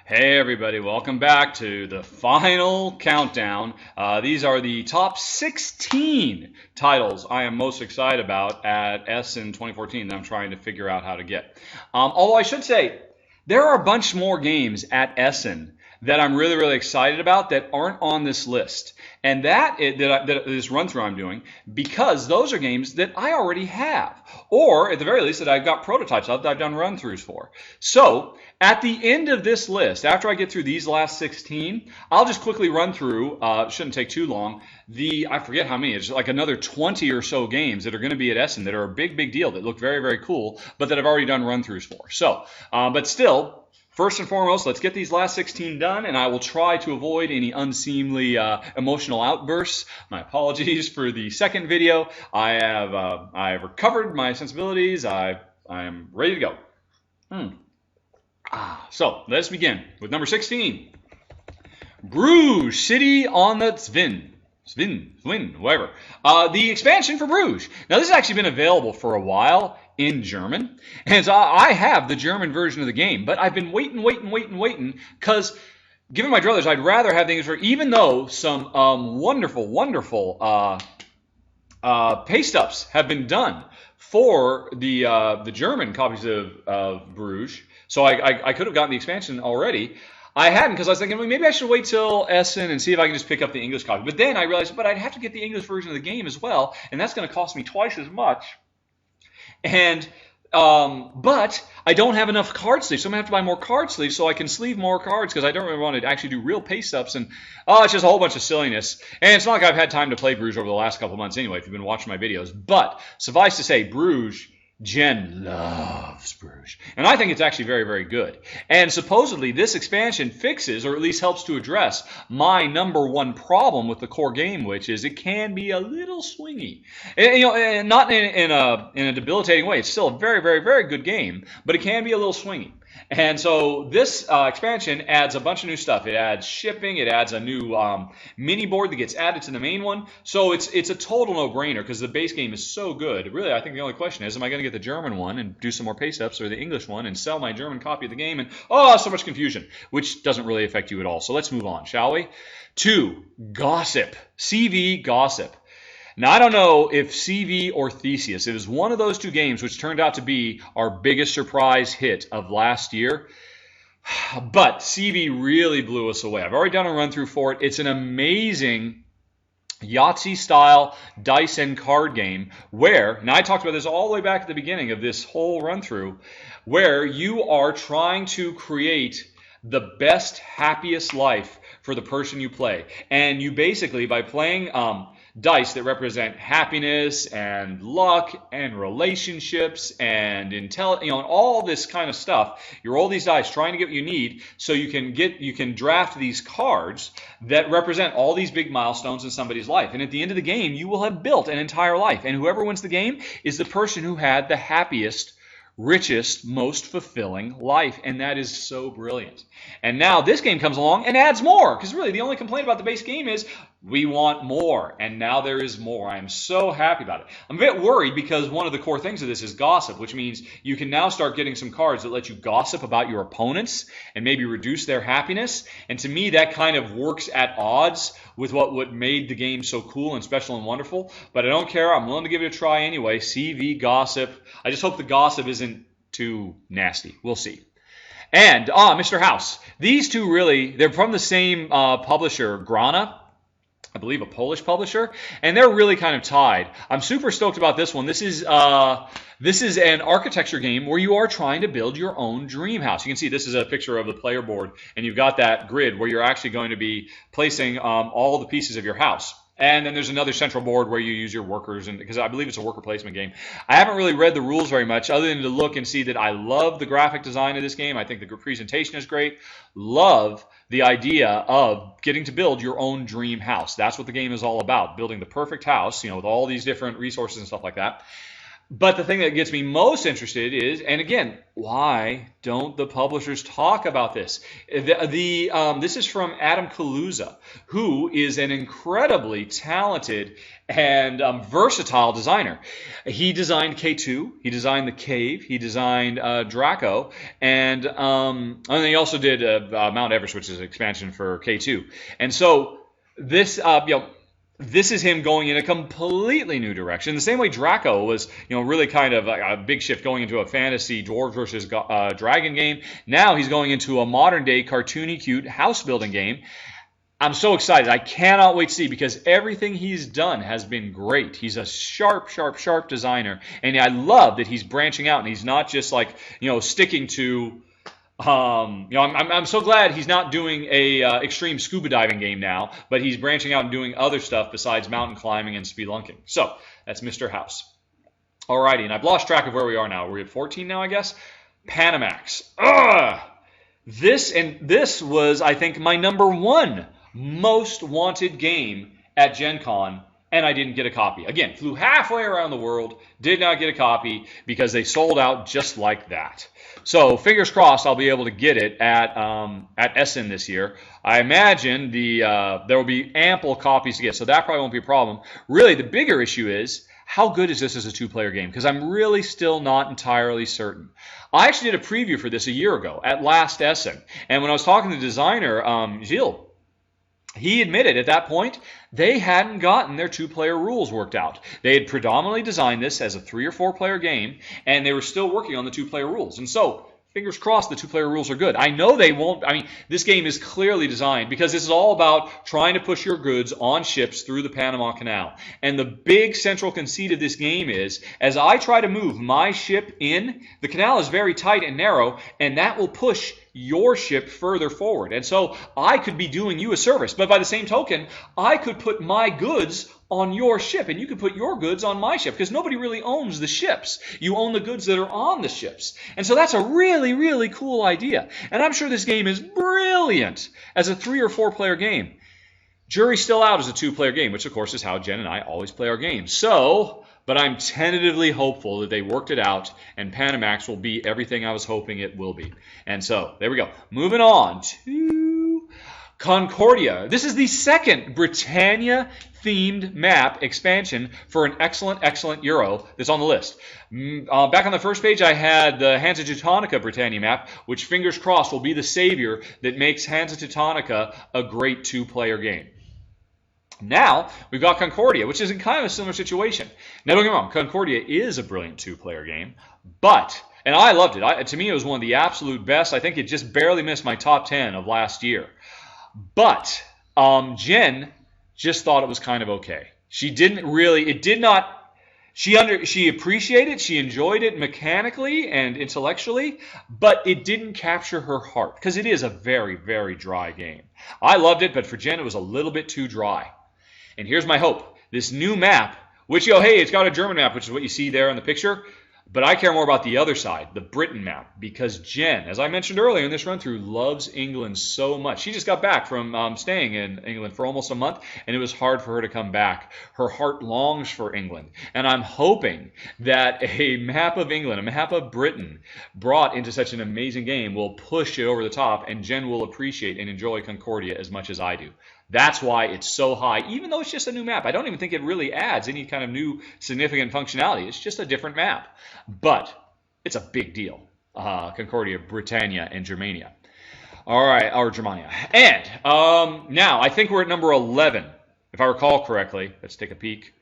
Hey everybody, welcome back to the final countdown. These are the top 16 titles I am most excited about at Essen 2014 that I'm trying to figure out how to get. Although I should say, there are a bunch more games at Essen that I'm really excited about that aren't on this list. And that this run through I'm doing because those are games that I already have, or at the very least that I've got prototypes of that I've done run throughs for. So at the end of this list, after I get through these last 16, I'll just quickly run through, shouldn't take too long, I forget how many, it's like another 20 or so games that are going to be at Essen that are a big deal, that look very cool, but that I've already done run throughs for. So, but still, first and foremost, let's get these last 16 done, and I will try to avoid any unseemly emotional outbursts. My apologies for the second video. I have recovered my sensibilities. I am ready to go. So let's begin with number 16. Bruges, City on the Zwin, whatever. The expansion for Bruges. Now this has actually been available for a while in German, and so I have the German version of the game, but I've been waiting, because given my druthers, I'd rather have the English version, even though some wonderful paste ups have been done for the German copies of Bruges, so I could have gotten the expansion already. I hadn't, because I was thinking, well, maybe I should wait till Essen and see if I can just pick up the English copy. But then I realized, but I'd have to get the English version of the game as well, and that's going to cost me twice as much. And but I don't have enough card sleeves, so I'm going to have to buy more card sleeves so I can sleeve more cards, because I don't really want to actually do real paste ups, and it's just a whole bunch of silliness. And it's not like I've had time to play Bruges over the last couple of months anyway, if you've been watching my videos. But suffice to say, Bruges, Jen loves Bruges, and I think it's actually very good. And supposedly this expansion fixes, or at least helps to address, my number one problem with the core game, which is it can be a little swingy. And not in a debilitating way. It's still a very good game, but it can be a little swingy. And so this expansion adds a bunch of new stuff. It adds shipping. It adds a new mini board that gets added to the main one. So it's a total no-brainer, because the base game is so good. Really, I think the only question is, am I going to get the German one and do some more paste ups, or the English one and sell my German copy of the game? And so much confusion, which doesn't really affect you at all. So let's move on, shall we? 2, Gossip. CV Gossip. Now, I don't know if CV or Theseus. It was one of those two games which turned out to be our biggest surprise hit of last year. But CV really blew us away. I've already done a run-through for it. It's an amazing Yahtzee-style dice and card game where, and I talked about this all the way back at the beginning of this whole run-through, where you are trying to create the best, happiest life for the person you play. And you basically, by playing dice that represent happiness and luck and relationships and intelligence, and all this kind of stuff. You roll these dice trying to get what you need, so you can draft these cards that represent all these big milestones in somebody's life. And at the end of the game, you will have built an entire life. And whoever wins the game is the person who had the happiest, richest, most fulfilling life. And that is so brilliant. And now this game comes along and adds more, because really the only complaint about the base game is we want more, and now there is more. I am so happy about it. I'm a bit worried because one of the core things of this is gossip, which means you can now start getting some cards that let you gossip about your opponents and maybe reduce their happiness. And to me, that kind of works at odds with what made the game so cool and special and wonderful. But I don't care. I'm willing to give it a try anyway. CV Gossip. I just hope the gossip isn't too nasty. We'll see. And Mr. House. These two really, they're from the same publisher, Grana. I believe a Polish publisher, and they're really kind of tied. I'm super stoked about this one. This is an architecture game where you are trying to build your own dream house. You can see this is a picture of the player board, and you've got that grid where you're actually going to be placing all the pieces of your house. And then there's another central board where you use your workers, and because I believe it's a worker placement game. I haven't really read the rules very much, other than to look and see that I love the graphic design of this game. I think the presentation is great. Love the idea of getting to build your own dream house. That's what the game is all about, building the perfect house, with all these different resources and stuff like that. But the thing that gets me most interested is, and again, why don't the publishers talk about this? This is from Adam Kaluza, who is an incredibly talented and versatile designer. He designed K2, he designed the Cave, he designed Draco, and then he also did Mount Everest, which is an expansion for K2. And so this, this is him going in a completely new direction. The same way Draco was, really kind of a big shift going into a fantasy dwarves versus dragon game. Now he's going into a modern day cartoony, cute house building game. I'm so excited. I cannot wait to see, because everything he's done has been great. He's a sharp, sharp, sharp designer, and I love that he's branching out and he's not just like, sticking to. I'm so glad he's not doing a extreme scuba diving game now, but he's branching out and doing other stuff besides mountain climbing and spelunking. So that's Mr. House. Alrighty, and I've lost track of where we are now. We're at 14 now, I guess. Panamax. Ugh! This was, I think, my #1 most wanted game at Gen Con, and I didn't get a copy. Again, flew halfway around the world, did not get a copy because they sold out just like that. So fingers crossed I'll be able to get it at Essen this year. I imagine there will be ample copies to get, so that probably won't be a problem. Really, the bigger issue is, how good is this as a two-player game? Because I'm really still not entirely certain. I actually did a preview for this a year ago at last Essen, and when I was talking to the designer, Gilles, he admitted at that point they hadn't gotten their two-player rules worked out. They had predominantly designed this as a 3 or 4 player game, and they were still working on the two-player rules. And so, fingers crossed the two-player rules are good. I know they won't. I mean, this game is clearly designed because this is all about trying to push your goods on ships through the Panama Canal. And the big central conceit of this game is, as I try to move my ship in, the canal is very tight and narrow, and that will push your ship further forward. And so I could be doing you a service, but by the same token, I could put my goods on your ship, and you could put your goods on my ship, because nobody really owns the ships. You own the goods that are on the ships. And so that's a really, really cool idea. And I'm sure this game is brilliant as a 3 or 4 player game. Jury's still out as a 2-player game, which of course is how Jen and I always play our games. So, but I'm tentatively hopeful that they worked it out and Panamax will be everything I was hoping it will be. And so, there we go. Moving on to Concordia. This is the second Britannia-themed map expansion for an excellent, excellent Euro that's on the list. Back on the first page, I had the Hansa Teutonica Britannia map, which fingers crossed will be the savior that makes Hansa Teutonica a great 2-player game. Now, we've got Concordia, which is in kind of a similar situation. Now, don't get me wrong, Concordia is a brilliant 2-player game, but, and I loved it. To me, it was one of the absolute best. I think it just barely missed my top 10 of last year. But Jen just thought it was kind of okay. She didn't really, it did not, she appreciated it, she enjoyed it mechanically and intellectually, but it didn't capture her heart, because it is a very, very dry game. I loved it, but for Jen, it was a little bit too dry. And here's my hope. This new map, which, hey, it's got a German map, which is what you see there in the picture, but I care more about the other side, the Britain map, because Jen, as I mentioned earlier in this run-through, loves England so much. She just got back from staying in England for almost a month, and it was hard for her to come back. Her heart longs for England, and I'm hoping that a map of England, a map of Britain, brought into such an amazing game will push it over the top, and Jen will appreciate and enjoy Concordia as much as I do. That's why it's so high, even though it's just a new map. I don't even think it really adds any kind of new significant functionality. It's just a different map. But it's a big deal. Concordia, Britannia, and Germania. All right, or Germania. And now, I think we're at number 11, if I recall correctly. Let's take a peek.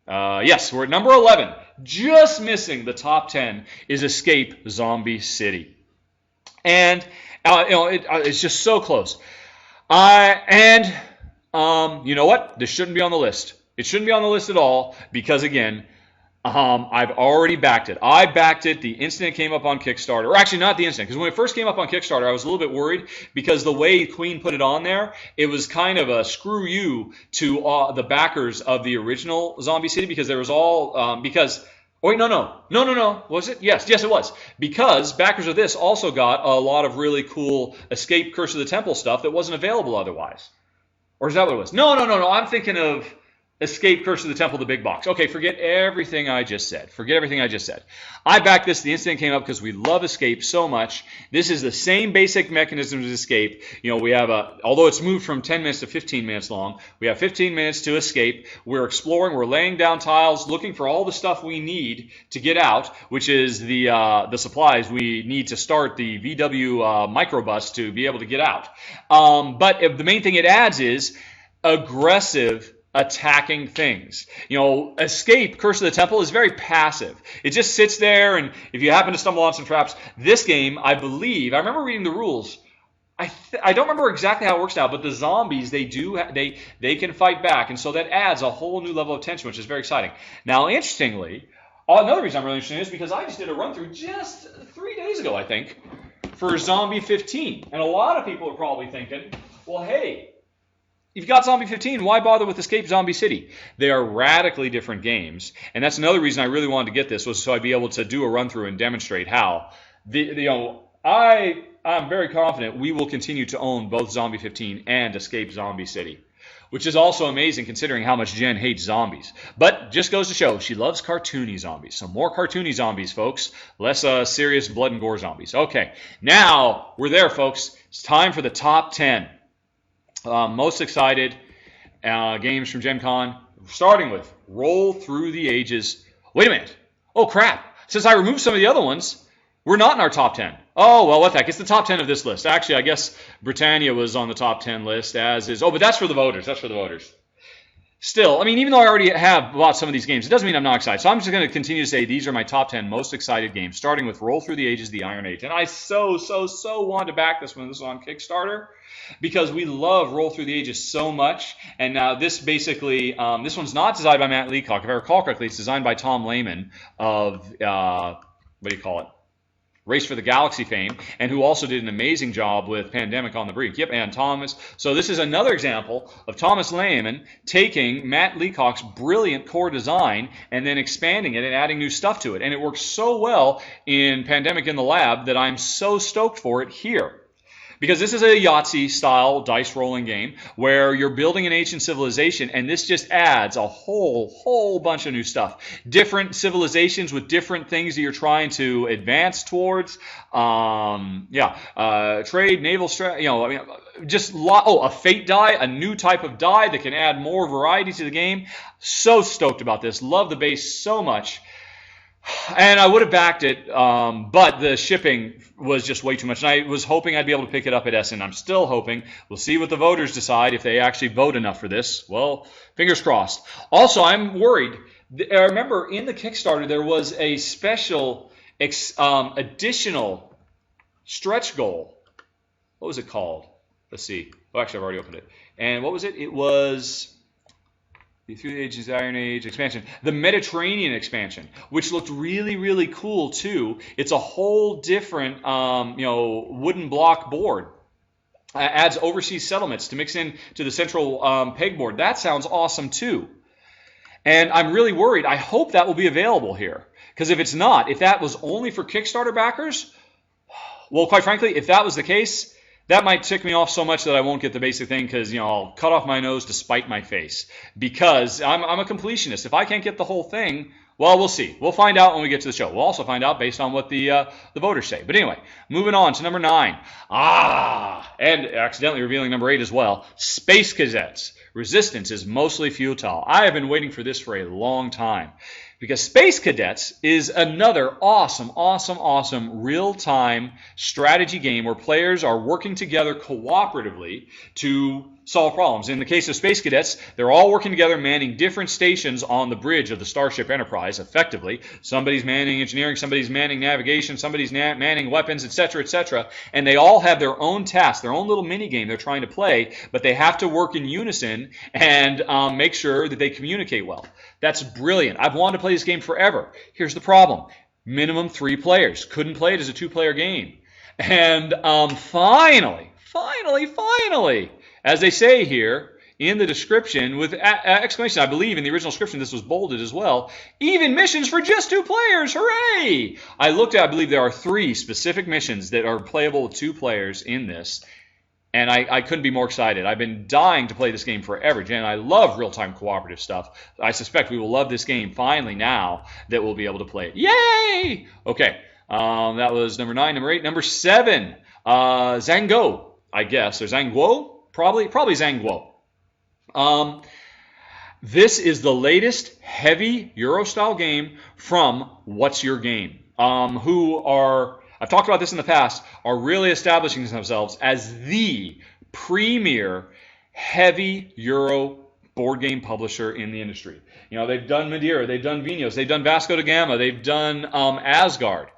Yes, we're at number 11. Just missing the top 10 is Escape Zombie City. And, it's just so close. You know what? This shouldn't be on the list. It shouldn't be on the list at all because, again, I've already backed it. I backed it the instant it came up on Kickstarter. Or actually, not the instant, because when it first came up on Kickstarter, I was a little bit worried because the way Queen put it on there, it was kind of a screw you to the backers of the original Zombie City, because there was all, wait, no. Was it? Yes, it was. Because backers of this also got a lot of really cool Escape Curse of the Temple stuff that wasn't available otherwise. Or is that what it was? No. I'm thinking of Escape, Curse of the Temple, the big box. Okay, forget everything I just said. Forget everything I just said. I backed this the instant it came up because we love Escape so much. This is the same basic mechanism as Escape. You know, we have although it's moved from 10 minutes to 15 minutes long, we have 15 minutes to escape. We're exploring, we're laying down tiles, looking for all the stuff we need to get out, which is the supplies we need to start the VW microbus to be able to get out. But the main thing it adds is aggressive attacking things. You know, Escape, Curse of the Temple, is very passive. It just sits there, and if you happen to stumble on some traps, this game, I believe, I remember reading the rules. I don't remember exactly how it works now, but the zombies, they can fight back, and so that adds a whole new level of tension, which is very exciting. Now, interestingly, another reason I'm really interested in this is because I just did a run-through just 3 days ago, I think, for Zombie 15. And a lot of people are probably thinking, well, hey, you've got Zombie 15, why bother with Escape Zombie City? They are radically different games, and that's another reason I really wanted to get this, was so I'd be able to do a run-through and demonstrate how. I'm very confident we will continue to own both Zombie 15 and Escape Zombie City, which is also amazing considering how much Jen hates zombies. But just goes to show, she loves cartoony zombies. So more cartoony zombies, folks. Less serious blood and gore zombies. Okay, now we're there, folks. It's time for the top 10. Most excited games from Gen Con, starting with Roll Through the Ages. Wait a minute. Oh, crap. Since I removed some of the other ones, we're not in our top 10. Oh, well, what the heck? It's the top 10 of this list. Actually, I guess Britannia was on the top 10 list, as is... Oh, but that's for the voters. That's for the voters. Still, I mean, even though I already have bought some of these games, it doesn't mean I'm not excited. So I'm just going to continue to say these are my top 10 most excited games, starting with Roll Through the Ages, the Iron Age. And I so wanted to back this one. This was on Kickstarter, because we love Roll Through the Ages so much. And now this basically, this one's not designed by Matt Leacock. If I recall correctly, it's designed by Tom Lehman of, what do you call it? Race for the Galaxy fame, and who also did an amazing job with Pandemic on the Brink. Yep, and Thomas. So this is another example of Thomas Lehman taking Matt Leacock's brilliant core design and then expanding it and adding new stuff to it. And it works so well in Pandemic in the Lab that I'm so stoked for it here. Because this is a Yahtzee-style dice-rolling game where you're building an ancient civilization, and this just adds a whole bunch of new stuff. Different civilizations with different things that you're trying to advance towards. Trade, naval strategy, a fate die, a new type of die that can add more variety to the game. So stoked about this. Love the base so much. And I would have backed it, but the shipping was just way too much. And I was hoping I'd be able to pick it up at Essen. I'm still hoping. We'll see what the voters decide, if they actually vote enough for this. Well, fingers crossed. Also, I'm worried. I remember in the Kickstarter there was a special additional stretch goal. What was it called? Let's see. Oh, actually, I've already opened it. And what was it? It was... Through the Ages, Iron Age expansion. The Mediterranean expansion, which looked really cool too. It's a whole different, wooden block board. Adds overseas settlements to mix in to the central pegboard. That sounds awesome too. And I'm really worried. I hope that will be available here. Because if it's not, if that was only for Kickstarter backers, well, quite frankly, if that was the case, that might tick me off so much that I won't get the basic thing because, I'll cut off my nose to spite my face. Because I'm a completionist. If I can't get the whole thing, well, we'll see. We'll find out when we get to the show. We'll also find out based on what the voters say. But anyway, moving on to number 9. And accidentally revealing number 8 as well. Space Cadets. Resistance is mostly futile. I have been waiting for this for a long time. Because Space Cadets is another awesome real-time strategy game where players are working together cooperatively to solve problems. In the case of Space Cadets, they're all working together, manning different stations on the bridge of the Starship Enterprise, effectively. Somebody's manning engineering, somebody's manning navigation, somebody's manning weapons, etc., and they all have their own tasks, their own little mini-game they're trying to play, but they have to work in unison and make sure that they communicate well. That's brilliant. I've wanted to play this game forever. Here's the problem. Minimum 3 players. Couldn't play it as a 2-player game. And finally, as they say here in the description with exclamation, I believe in the original description this was bolded as well, even missions for just 2 players. Hooray! I looked at, I believe there are 3 specific missions that are playable with 2 players in this. and I couldn't be more excited. I've been dying to play this game forever, Jen. I love real-time cooperative stuff. I suspect we will love this game finally now that we'll be able to play it. Yay! Okay, that was number 9. Number 8. Number 7, Zango, I guess, or Zangwo? Probably Zangwo. This is the latest heavy Euro-style game from What's Your Game, who are, I've talked about this in the past, are really establishing themselves as the premier heavy Euro board game publisher in the industry. You know, they've done Madeira, they've done Vinos, they've done Vasco da Gama, they've done Asgard.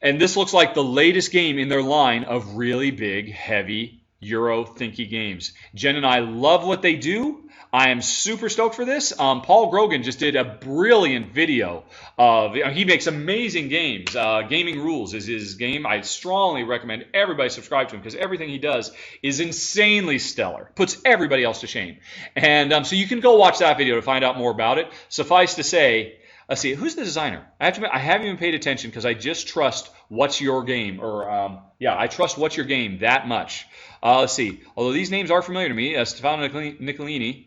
And this looks like the latest game in their line of really big, heavy Euro thinky games. Jen and I love what they do. I am super stoked for this. Paul Grogan just did a brilliant video of, he makes amazing games. Gaming Rules is his game. I strongly recommend everybody subscribe to him because everything he does is insanely stellar. Puts everybody else to shame. And so you can go watch that video to find out more about it. Suffice to say, let's see, who's the designer? I have to admit, I haven't even paid attention because I just trust What's Your Game, or I trust What's Your Game that much. Let's see, although these names are familiar to me, Stefano Nicolini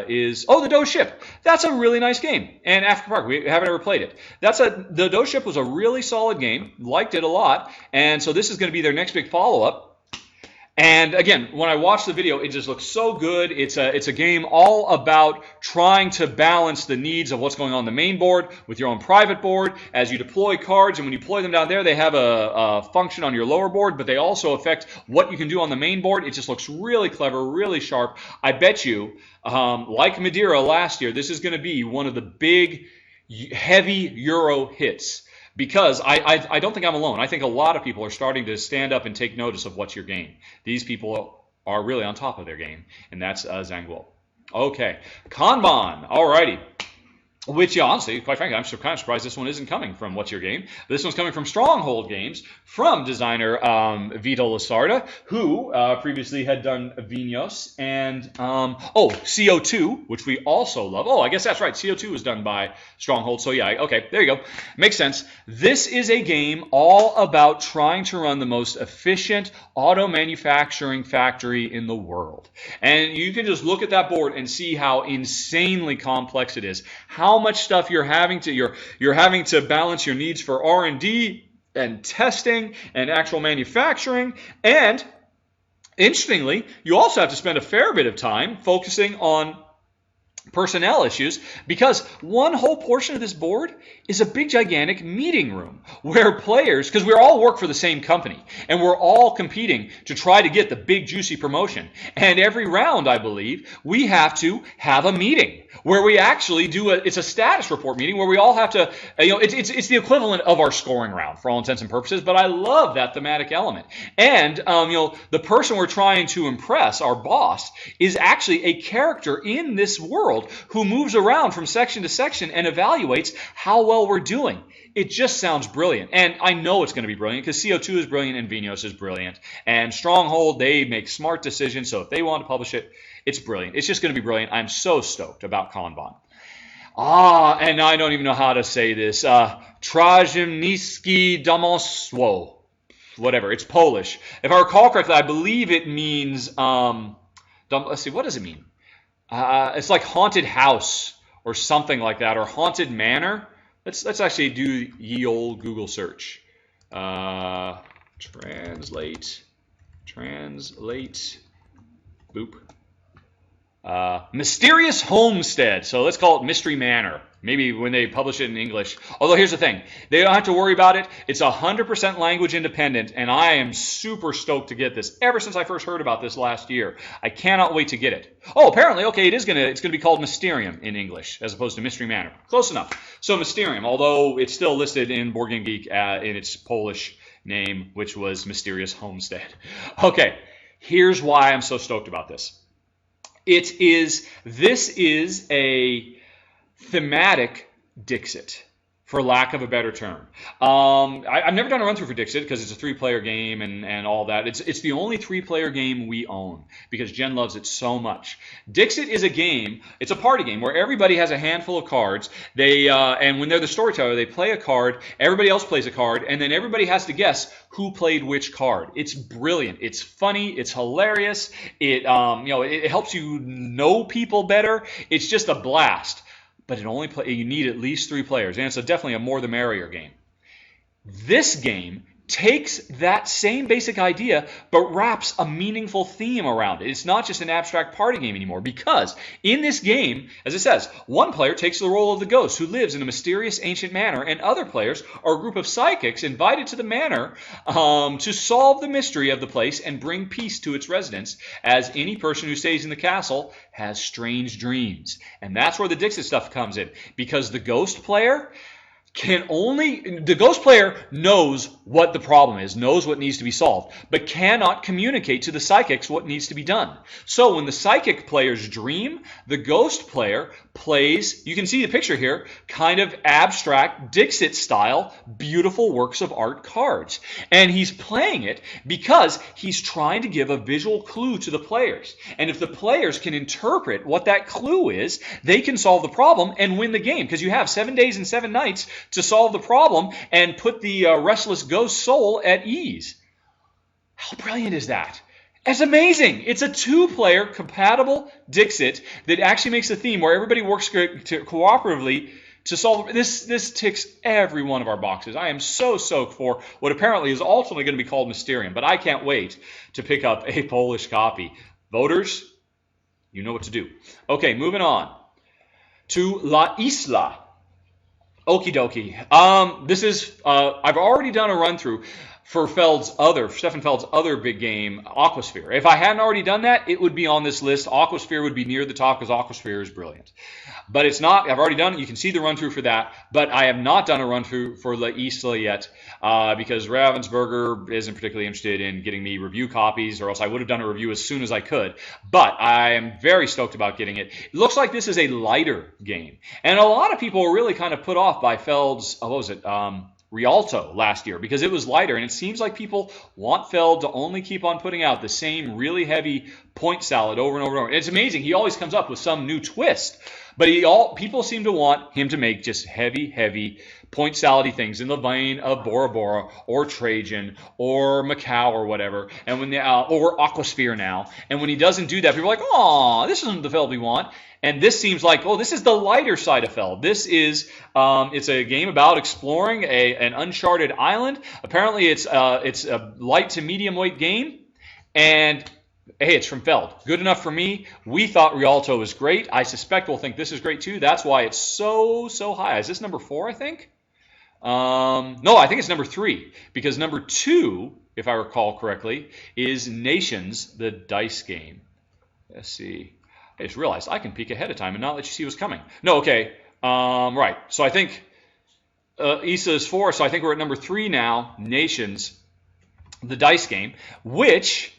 is, the Doe Ship. That's a really nice game. And Africa Park, we haven't ever played it. The Doe Ship was a really solid game, liked it a lot, and so this is going to be their next big follow-up. And again, when I watched the video, it just looks so good. It's a game all about trying to balance the needs of what's going on the main board with your own private board as you deploy cards. And when you deploy them down there, they have a function on your lower board, but they also affect what you can do on the main board. It just looks really clever, really sharp. I bet you, like Madeira last year, this is going to be one of the big, heavy Euro hits. Because I don't think I'm alone. I think a lot of people are starting to stand up and take notice of What's Your Game. These people are really on top of their game, and that's Zangwo. Okay, Kanban. Alrighty. Which, honestly, quite frankly, I'm kind of surprised this one isn't coming from What's Your Game. This one's coming from Stronghold Games, from designer Vito Lasarda, who previously had done Vinos, and CO2, which we also love. Oh, I guess that's right. CO2 was done by Stronghold, so yeah, okay, there you go. Makes sense. This is a game all about trying to run the most efficient auto manufacturing factory in the world. And you can just look at that board and see how insanely complex it is. How much stuff you're having to balance your needs for R&D and testing and actual manufacturing. And interestingly, you also have to spend a fair bit of time focusing on personnel issues, because one whole portion of this board is a big gigantic meeting room where players, because we all work for the same company and we're all competing to try to get the big juicy promotion, and every round, I believe, we have to have a meeting where we actually do it's a status report meeting where we all have to, it's the equivalent of our scoring round for all intents and purposes. But I love that thematic element. And the person we're trying to impress, our boss, is actually a character in this world who moves around from section to section and evaluates how well we're doing. It just sounds brilliant. And I know it's going to be brilliant because CO2 is brilliant and Vinos is brilliant. And Stronghold, they make smart decisions. So if they want to publish it, it's brilliant. It's just going to be brilliant. I'm so stoked about Kanban. And I don't even know how to say this. Trażimnicki Domostwo. Whatever. It's Polish. If I recall correctly, I believe it means, let's see, what does it mean? It's like haunted house or something like that, or haunted manor. Let's actually do ye old Google search. Translate. Boop. Mysterious Homestead. So let's call it Mystery Manor. Maybe when they publish it in English. Although here's the thing. They don't have to worry about it. It's 100% language independent, and I am super stoked to get this. Ever since I first heard about this last year. I cannot wait to get it. Oh, apparently, okay, it's gonna be called Mysterium in English, as opposed to Mystery Manor. Close enough. So Mysterium, although it's still listed in Board Game Geek in its Polish name, which was Mysterious Homestead. Okay, here's why I'm so stoked about this. This is a thematic Dixit. for lack of a better term. I've never done a run through for Dixit because it's a three-player game and all that. It's the only three-player game we own because Jen loves it so much. Dixit is a game. It's a party game where everybody has a handful of cards. And when they're the storyteller, they play a card. Everybody else plays a card, and then everybody has to guess who played which card. It's brilliant. It's funny. It's hilarious. It helps you know people better. It's just a blast. But you need at least 3 players, and it's definitely a more the merrier game. This game takes that same basic idea, but wraps a meaningful theme around it. It's not just an abstract party game anymore, because in this game, as it says, one player takes the role of the ghost who lives in a mysterious ancient manor, and other players are a group of psychics invited to the manor to solve the mystery of the place and bring peace to its residents, as any person who stays in the castle has strange dreams. And that's where the Dixit stuff comes in, because the ghost player knows what the problem is, knows what needs to be solved, but cannot communicate to the psychics what needs to be done. So when the psychic players dream, the ghost player plays, you can see the picture here, kind of abstract Dixit style, beautiful works of art cards. And he's playing it because he's trying to give a visual clue to the players. And if the players can interpret what that clue is, they can solve the problem and win the game, because you have 7 days and 7 nights to solve the problem and put the restless ghost soul at ease. How brilliant is that? It's amazing. It's a 2-player compatible Dixit that actually makes a theme where everybody works cooperatively to solve. This ticks every one of our boxes. I am so stoked for what apparently is ultimately going to be called Mysterium, but I can't wait to pick up a Polish copy. Voters, you know what to do. Okay, moving on to La Isla. Okie dokie. This is, I've already done a run through for Stefan Feld's other big game, Aquasphere. If I hadn't already done that, it would be on this list. Aquasphere would be near the top because Aquasphere is brilliant. But it's not. I've already done it. You can see the run through for that. But I have not done a run through for La Isla yet because Ravensburger isn't particularly interested in getting me review copies, or else I would have done a review as soon as I could. But I am very stoked about getting it. It looks like this is a lighter game. And a lot of people were really kind of put off by Feld's, Rialto last year because it was lighter, and it seems like people want Feld to only keep on putting out the same really heavy point salad over and over and over. It's amazing. He always comes up with some new twist, but people seem to want him to make just heavy point salady things in the vein of Bora Bora or Trajan or Macau or whatever, and or Aquasphere now. And when he doesn't do that, people are like, "Oh, this isn't the Feld we want." And this seems like, oh, this is the lighter side of Feld. This is, it's a game about exploring an uncharted island. Apparently, it's a light to medium weight game, and hey, it's from Feld. Good enough for me. We thought Rialto was great. I suspect we'll think this is great too. That's why it's so high. Is this number 4? I think. No, I think it's number 3 because number 2, if I recall correctly, is Nations, the dice game. Let's see. I just realized I can peek ahead of time and not let you see what's coming. No, okay. Right. So I think Isa is 4, so I think we're at number 3 now, Nations, the dice game, which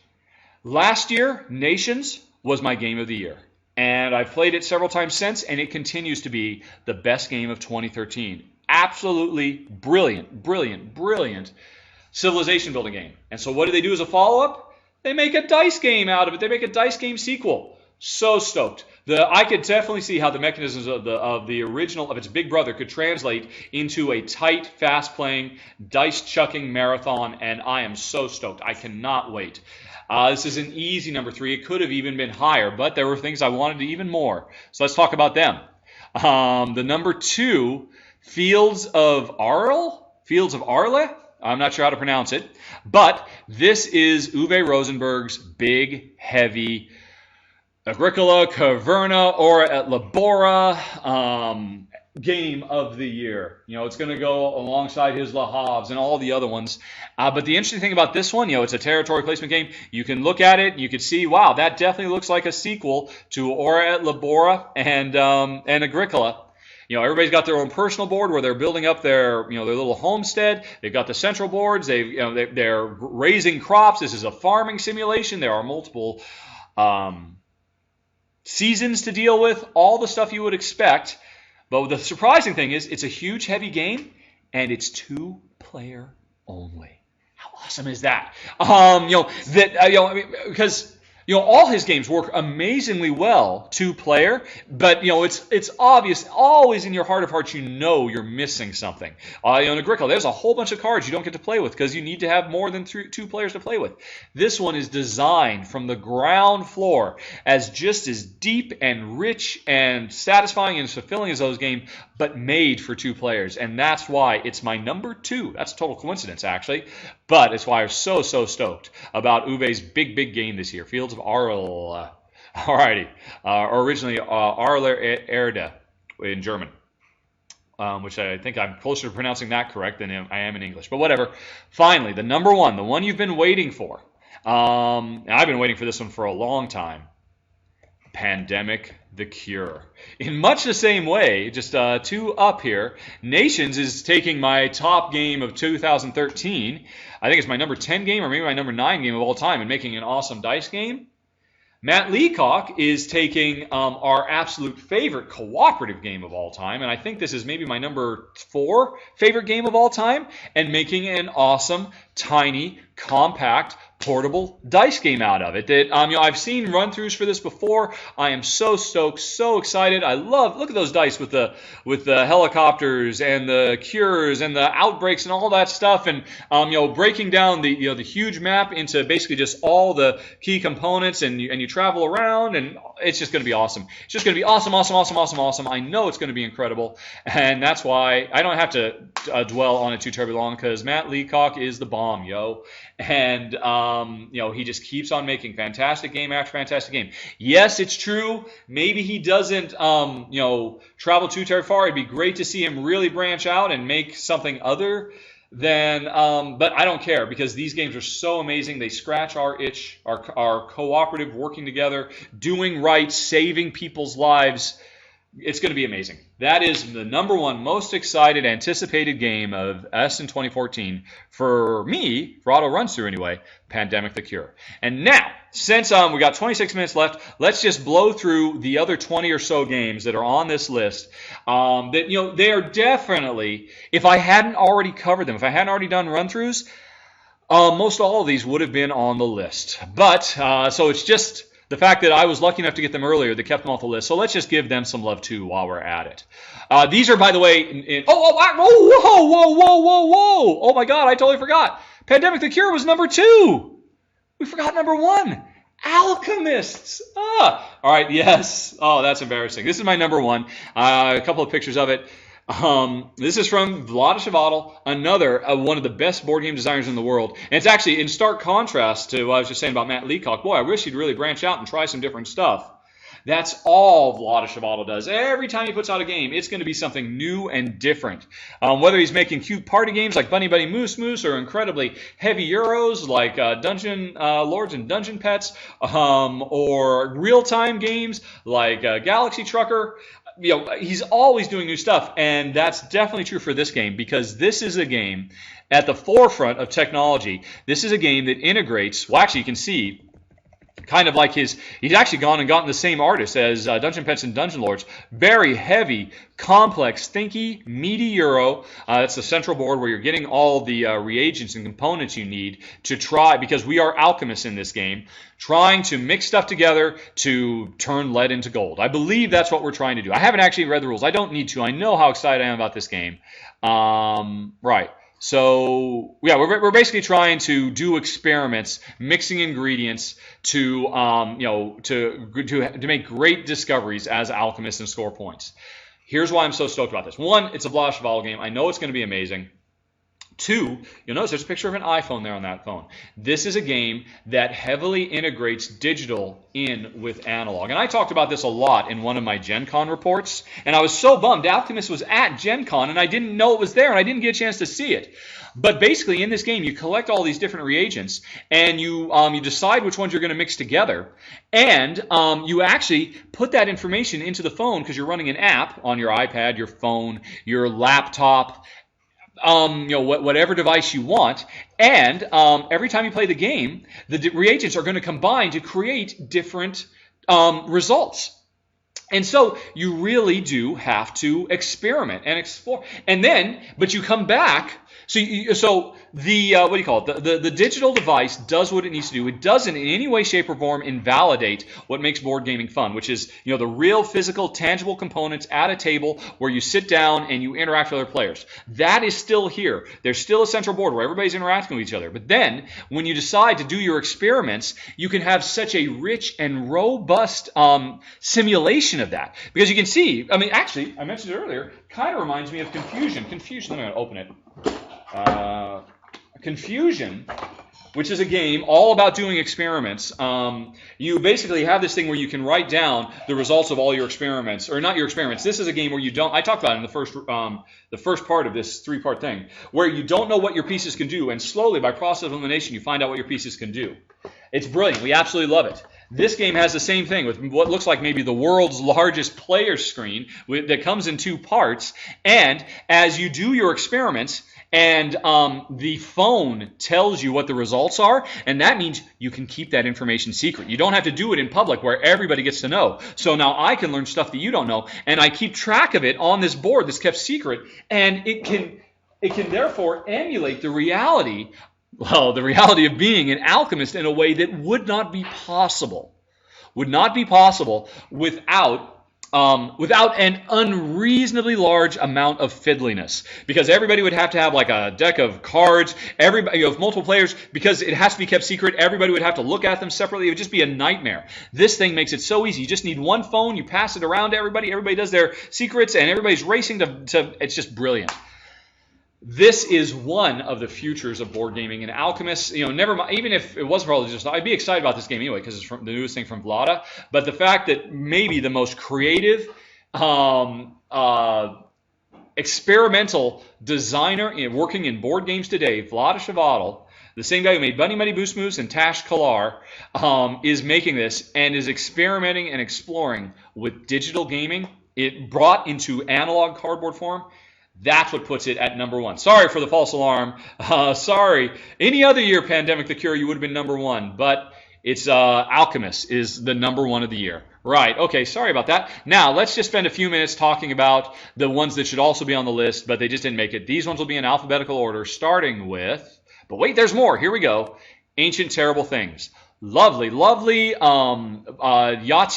last year, Nations was my game of the year. And I've played it several times since, and it continues to be the best game of 2013. Absolutely brilliant civilization building game. And so what do they do as a follow-up? They make a dice game out of it. They make a dice game sequel. So stoked. I could definitely see how the mechanisms of the original, of its big brother, could translate into a tight, fast-playing, dice-chucking marathon, and I am so stoked. I cannot wait. This is an easy number 3. It could have even been higher, but there were things I wanted even more. So let's talk about them. The number 2, Fields of Arle? I'm not sure how to pronounce it, but this is Uwe Rosenberg's big, heavy Agricola, Caverna, or at Labora game of the year. You know, it's going to go alongside his Le Havres and all the other ones. But the interesting thing about this one, you know, it's a territory placement game. You can look at it, and you can see, wow, that definitely looks like a sequel to Ora et Labora and Agricola. You know, everybody's got their own personal board where they're building up their little homestead. They've got the central boards. They're raising crops. This is a farming simulation. There are multiple seasons to deal with, all the stuff you would expect But the surprising thing is, it's a huge, heavy game, and it's 2-player only. How awesome is that? Because all his games work amazingly well 2-player, but it's obvious, always in your heart of hearts, you're missing something. In Agricola, there's a whole bunch of cards you don't get to play with because you need to have more than 2 players to play with. This one is designed from the ground floor as just as deep and rich and satisfying and fulfilling as those games, but made for 2 players, and that's why it's my number 2. That's a total coincidence, actually, but it's why I'm so stoked about Uwe's big game this year. Fields of Arl, alrighty, originally Arler Erde in German, which I think I'm closer to pronouncing that correct than I am in English, but whatever. Finally, the number 1, the one you've been waiting for. I've been waiting for this one for a long time. Pandemic the Cure. In much the same way, just 2 up here, Nations is taking my top game of 2013. I think it's my number 10 game or maybe my number 9 game of all time and making an awesome dice game. Matt Leacock is taking our absolute favorite cooperative game of all time, and I think this is maybe my number 4 favorite game of all time, and making an awesome, tiny, compact, portable dice game out of it. That I've seen run-throughs for this before. I am so stoked, so excited. I look at those dice with the helicopters and the cures and the outbreaks and all that stuff, and breaking down the huge map into basically just all the key components, and you travel around, and it's just going to be awesome. It's just going to be awesome. I know it's going to be incredible, and that's why I don't have to dwell on it too terribly long, because Matt Leacock is the bomb, and he just keeps on making fantastic game after fantastic game. Yes, it's true. Maybe he doesn't travel too terribly far. It'd be great to see him really branch out and make something other than but I don't care, because these games are so amazing. They scratch our itch, our cooperative, working together, doing right, saving people's lives. It's going to be amazing. That is the number 1 most excited, anticipated game of Essen 2014 for me. Rahdo runs through anyway. Pandemic the Cure. And now, since we got 26 minutes left, let's just blow through the other 20 or so games that are on this list. That they are definitely, if I hadn't already covered them, if I hadn't already done run-throughs, most all of these would have been on the list. But so it's just the fact that I was lucky enough to get them earlier that kept them off the list. So let's just give them some love too while we're at it. These are, by the way, whoa! Oh my God, I totally forgot. Pandemic the Cure was number 2. We forgot number 1. Alchemists. All right, yes. Oh, that's embarrassing. This is my number 1. A couple of pictures of it. This is from Vlaada, another one of the best board game designers in the world. And it's actually in stark contrast to what I was just saying about Matt Leacock. Boy, I wish he'd really branch out and try some different stuff. That's all Vlaada does. Every time he puts out a game, it's going to be something new and different. Whether he's making cute party games like Bunny Bunny Moose Moose, or incredibly heavy Euros like Dungeon Lords and Dungeon Pets, or real-time games like Galaxy Trucker. He's always doing new stuff, and that's definitely true for this game, because this is a game at the forefront of technology. This is a game that integrates, well, actually, you can see kind of like he's actually gone and gotten the same artist as Dungeon Pets and Dungeon Lords. Very heavy, complex, thinky, meaty Euro. That's the central board where you're getting all the reagents and components you need to try, because we are alchemists in this game, trying to mix stuff together to turn lead into gold. I believe that's what we're trying to do. I haven't actually read the rules. I don't need to. I know how excited I am about this game. Right. So yeah, we're basically trying to do experiments, mixing ingredients to make great discoveries as alchemists and score points. Here's why I'm so stoked about this. 1, it's a Vlaada game. I know it's going to be amazing. 2, you'll notice there's a picture of an iPhone there on that phone. This is a game that heavily integrates digital in with analog. And I talked about this a lot in one of my Gen Con reports. And I was so bummed. Alchemist was at Gen Con and I didn't know it was there and I didn't get a chance to see it. But basically in this game, you collect all these different reagents and you decide which ones you're going to mix together. And you actually put that information into the phone because you're running an app on your iPad, your phone, your laptop, whatever device you want, and every time you play the game, the reagents are going to combine to create different results. And so you really do have to experiment and explore. And then, but you come back. So the what do you call it? The digital device does what it needs to do. It doesn't in any way, shape, or form invalidate what makes board gaming fun, which is the real physical, tangible components at a table where you sit down and you interact with other players. That is still here. There's still a central board where everybody's interacting with each other. But then, when you decide to do your experiments, you can have such a rich and robust simulation of that, because you can see. I mean, actually, I mentioned it earlier. Kind of reminds me of Confusion. Confusion. I'm going to open it. Confusion, which is a game all about doing experiments. You basically have this thing where you can write down the results of all your experiments, or not your experiments. This is a game where you don't. I talked about it in the first part of this 3-part thing, where you don't know what your pieces can do, and slowly, by process of elimination, you find out what your pieces can do. It's brilliant. We absolutely love it. This game has the same thing with what looks like maybe the world's largest player screen that comes in 2 parts. And as you do your experiments, and the phone tells you what the results are, and that means you can keep that information secret. You don't have to do it in public where everybody gets to know. So now I can learn stuff that you don't know, and I keep track of it on this board that's kept secret, and it can therefore emulate the reality of being an alchemist in a way that would not be possible. Without an unreasonably large amount of fiddliness, because everybody would have to have like a deck of cards. Everybody, if multiple players, because it has to be kept secret, everybody would have to look at them separately. It would just be a nightmare. This thing makes it so easy. You just need one phone. You pass it around to everybody. Everybody does their secrets, and everybody's racing to. It's just brilliant. This is one of the futures of board gaming, and Alchemist, never mind, even if it was probably just, I'd be excited about this game anyway because it's from the newest thing from Vlada. But the fact that maybe the most creative, experimental designer working in board games today, Vlada Chvátil, the same guy who made Bunny Money Boost Moves and Tash Kalar, is making this and is experimenting and exploring with digital gaming. It brought into analog cardboard form. That's what puts it at number 1. Sorry for the false alarm. Sorry. Any other year, Pandemic the Cure, you would have been number 1. But it's Alchemist is the number 1 of the year. Right. Okay. Sorry about that. Now, let's just spend a few minutes talking about the ones that should also be on the list, but they just didn't make it. These ones will be in alphabetical order, starting with... But wait, there's more. Here we go. Ancient Terrible Things. Lovely Yahtzee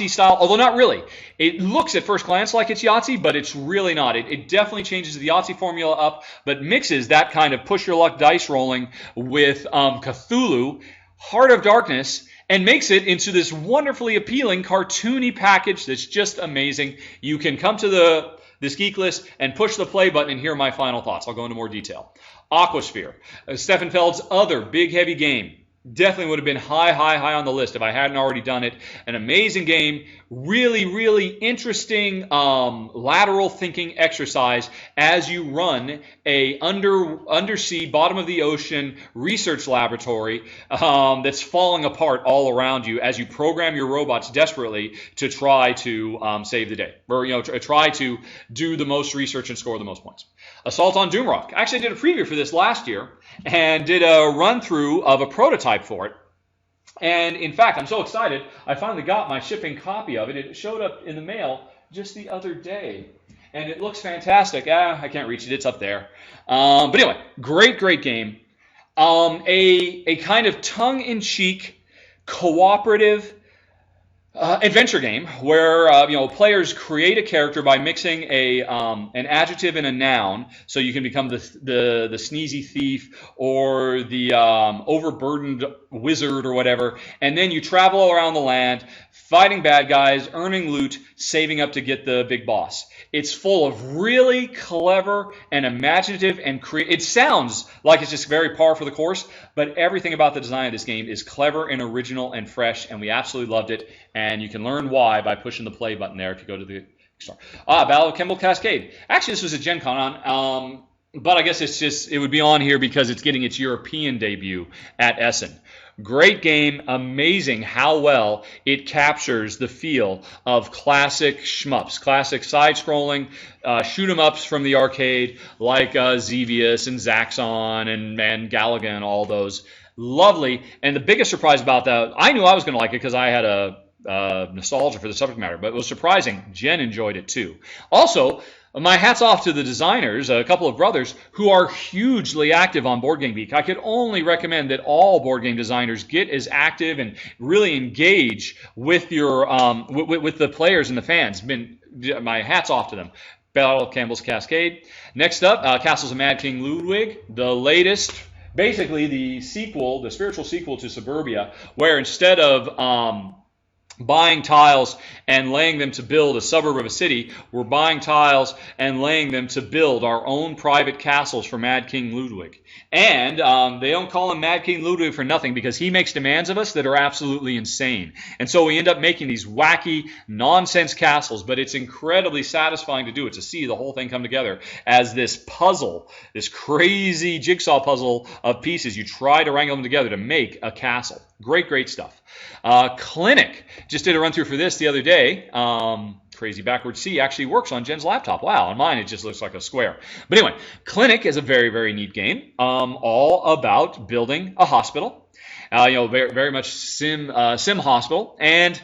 style, although not really. It looks at first glance like it's Yahtzee, but it's really not. It definitely changes the Yahtzee formula up, but mixes that kind of push your luck dice rolling with Cthulhu, Heart of Darkness, and makes it into this wonderfully appealing cartoony package that's just amazing. You can come to this geek list and push the play button and hear my final thoughts. I'll go into more detail. Aquasphere, Stefan Feld's other big heavy game. Definitely would have been high on the list if I hadn't already done it. An amazing game, really interesting lateral thinking exercise as you run a undersea, bottom of the ocean research laboratory that's falling apart all around you as you program your robots desperately to try to save the day, or try to do the most research and score the most points. Assault on Doomrock. I actually did a preview for this last year and did a run-through of a prototype for it. And in fact, I'm so excited, I finally got my shipping copy of it. It showed up in the mail just the other day. And it looks fantastic. I can't reach it. It's up there. But anyway, great game. A kind of tongue-in-cheek, cooperative adventure game where players create a character by mixing an adjective and a noun, so you can become the sneezy thief or the overburdened wizard or whatever, and then you travel around the land fighting bad guys, earning loot, saving up to get the big boss. It's full of really clever and imaginative and it sounds like it's just very par for the course, but everything about the design of this game is clever and original and fresh, and we absolutely loved it. And you can learn why by pushing the play button there if you go to the store. Battle of Kemble Cascade. Actually, this was a Gen Con but I guess it would be on here because it's getting its European debut at Essen. Great game, amazing how well it captures the feel of classic shmups, classic side-scrolling shoot-em-ups from the arcade like Xevious and Zaxxon and Galaga and all those. Lovely, and the biggest surprise about that, I knew I was going to like it because I had a nostalgia for the subject matter. But it was surprising. Jen enjoyed it too. Also, my hat's off to the designers, a couple of brothers, who are hugely active on Board Game Geek. I could only recommend that all board game designers get as active and really engage with your with the players and the fans. My hat's off to them. Battle of Campbell's Cascade. Next up, Castles of Mad King Ludwig, the latest, basically the sequel, the spiritual sequel to Suburbia, where instead of buying tiles and laying them to build a suburb of a city, we're buying tiles and laying them to build our own private castles for Mad King Ludwig. And they don't call him Mad King Ludwig for nothing, because he makes demands of us that are absolutely insane. And so we end up making these wacky, nonsense castles, but it's incredibly satisfying to do it, to see the whole thing come together as this puzzle, this crazy jigsaw puzzle of pieces. You try to wrangle them together to make a castle. Great, great stuff. Clinic just did a run through for this the other day. Crazy Backwards C actually works on Jen's laptop. Wow, on mine it just looks like a square. But anyway, Clinic is a very, very neat game, all about building a hospital. Very, very much sim hospital, and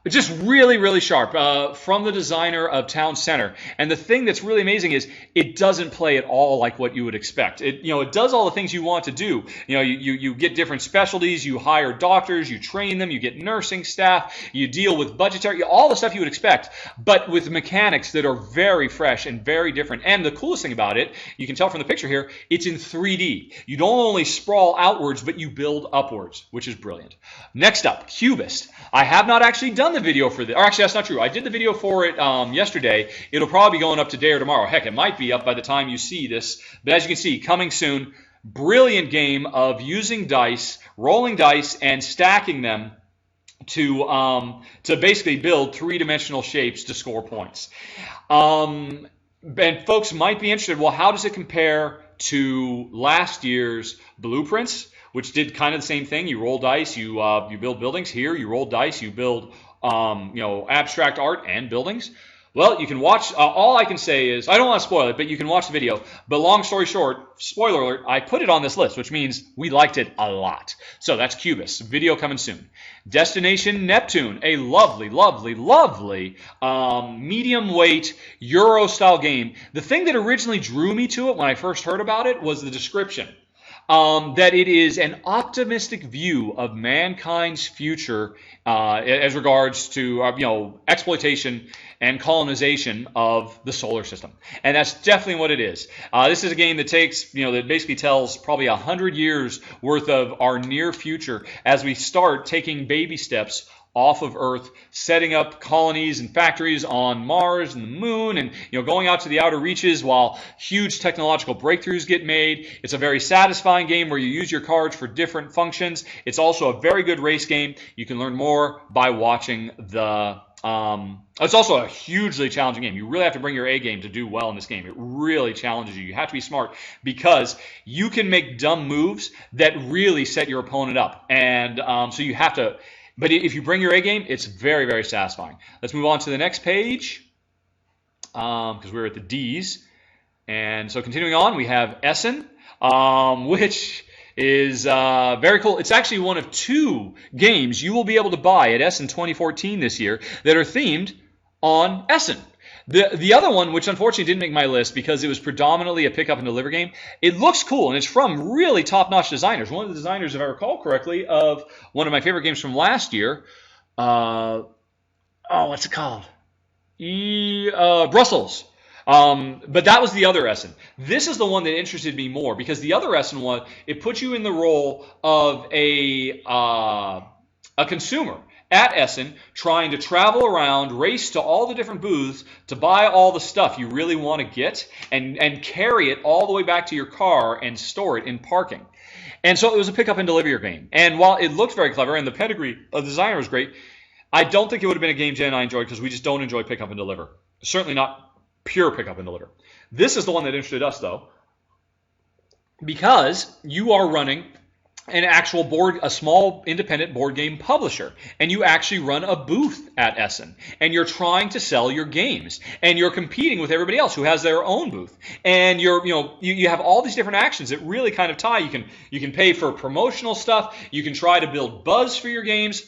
just really, really sharp from the designer of Town Center. And the thing that's really amazing is it doesn't play at all like what you would expect. It does all the things you want to do. You get different specialties, you hire doctors, you train them, you get nursing staff, you deal with budgetary, all the stuff you would expect, but with mechanics that are very fresh and very different. And the coolest thing about it, you can tell from the picture here, it's in 3D. You don't only sprawl outwards, but you build upwards, which is brilliant. Next up, Cubist. I have not actually done the video for this. Or actually, that's not true. I did the video for it yesterday. It'll probably be going up today or tomorrow. Heck, it might be up by the time you see this. But as you can see, coming soon, brilliant game of using dice, rolling dice, and stacking them to basically build three-dimensional shapes to score points. And folks might be interested, well, how does it compare to last year's Blueprints, which did kind of the same thing? You roll dice, you build buildings. Here, you roll dice, you build abstract art and buildings. Well, you can watch. All I can say is, I don't want to spoil it, but you can watch the video. But long story short, spoiler alert, I put it on this list, which means we liked it a lot. So that's Cubist. Video coming soon. Destination Neptune, a lovely, lovely, lovely medium weight Euro-style game. The thing that originally drew me to it when I first heard about it was the description. That it is an optimistic view of mankind's future as regards to exploitation and colonization of the solar system, and that's definitely what it is. This is a game that takes that basically tells probably 100 years worth of our near future as we start taking baby steps off of Earth, setting up colonies and factories on Mars and the Moon, and going out to the outer reaches while huge technological breakthroughs get made. It's a very satisfying game where you use your cards for different functions. It's also a very good race game. You can learn more by watching the it's also a hugely challenging game. You really have to bring your A game to do well in this game. It really challenges you. You have to be smart because you can make dumb moves that really set your opponent up, and so you have to. But if you bring your A game, it's very, very satisfying. Let's move on to the next page because we're at the D's. And so continuing on, we have Essen, which is very cool. It's actually one of two games you will be able to buy at Essen 2014 this year that are themed on Essen. The other one, which unfortunately didn't make my list because it was predominantly a pick up and deliver game, it looks cool, and it's from really top-notch designers. One of the designers, if I recall correctly, of one of my favorite games from last year, what's it called? Brussels. But that was the other Essen. This is the one that interested me more because the other Essen one, it puts you in the role of a consumer at Essen, trying to travel around, race to all the different booths to buy all the stuff you really want to get and carry it all the way back to your car and store it in parking. And so it was a pick up and deliver game. And while it looked very clever and the pedigree of the designer was great, I don't think it would have been a game Jen and I enjoyed because we just don't enjoy pick up and deliver. Certainly not pure pick up and deliver. This is the one that interested us though, because you are running an actual a small independent board game publisher, and you actually run a booth at Essen, and you're trying to sell your games, and you're competing with everybody else who has their own booth, and you have all these different actions that really kind of tie. You can pay for promotional stuff, you can try to build buzz for your games.